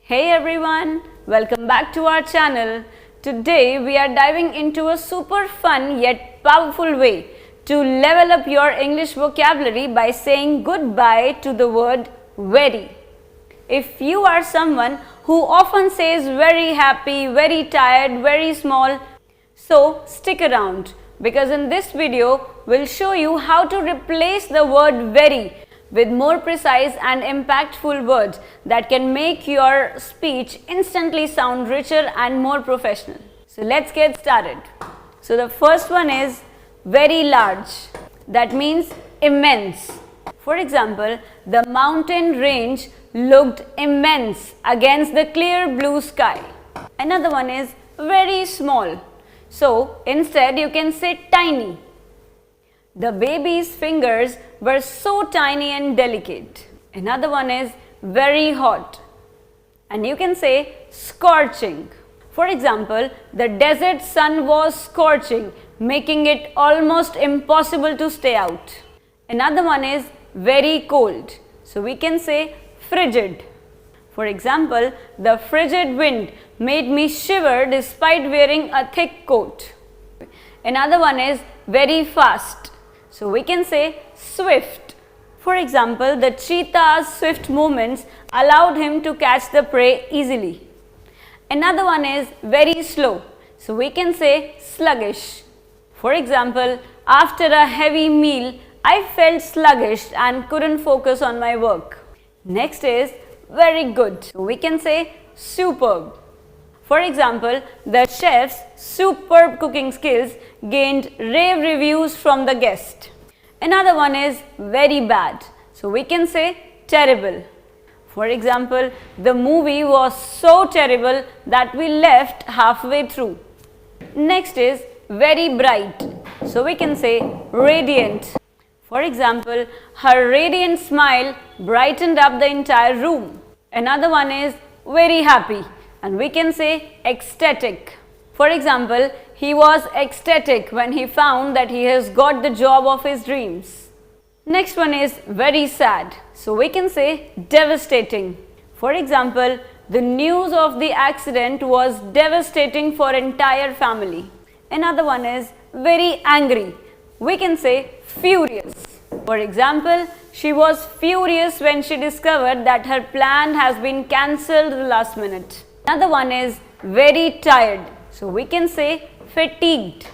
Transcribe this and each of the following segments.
Hey everyone, welcome back to our channel. Today we are diving into a super fun yet powerful way to level up your English vocabulary by saying goodbye to the word very. If you are someone who often says very happy, very tired, very small, so stick around because in this video we'll show you how to replace the word very with more precise and impactful words that can make your speech instantly sound richer and more professional. So let's get started. So the first one is very large. That means immense. For example, the mountain range looked immense against the clear blue sky. Another one is very small. So instead you can say tiny. The baby's fingers were so tiny and delicate. Another one is very hot. And you can say scorching. For example, the desert sun was scorching, making it almost impossible to stay out. Another one is very cold. So we can say frigid. For example, the frigid wind made me shiver despite wearing a thick coat. Another one is very fast. So we can say swift. For example, the cheetah's swift movements allowed him to catch the prey easily. Another one is very slow. So we can say sluggish. For example, after a heavy meal, I felt sluggish and couldn't focus on my work. Next is very good. So we can say superb. For example, the chef's superb cooking skills gained rave reviews from the guest. Another one is very bad. So we can say terrible. For example, the movie was so terrible that we left halfway through. Next is very bright. So we can say radiant. For example, her radiant smile brightened up the entire room. Another one is very happy. And we can say ecstatic. For example, he was ecstatic when he found that he has got the job of his dreams. Next one is very sad. So we can say devastating. For example, the news of the accident was devastating for entire family. Another one is very angry. We can say furious. For example, she was furious when she discovered that her plan has been cancelled last minute. Another one is very tired. So we can say fatigued.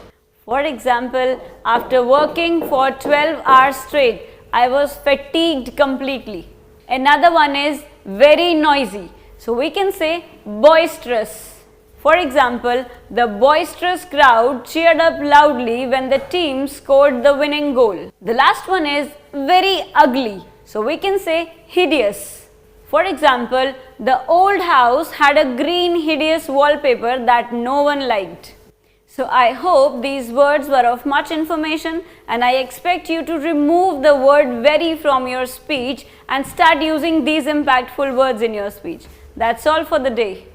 For example, after working for 12 hours straight, I was fatigued completely. Another one is very noisy. So we can say boisterous. For example, the boisterous crowd cheered up loudly when the team scored the winning goal. The last one is very ugly. So we can say hideous. For example, the old house had a green hideous wallpaper that no one liked. So I hope these words were of much information and I expect you to remove the word very from your speech and start using these impactful words in your speech. That's all for the day.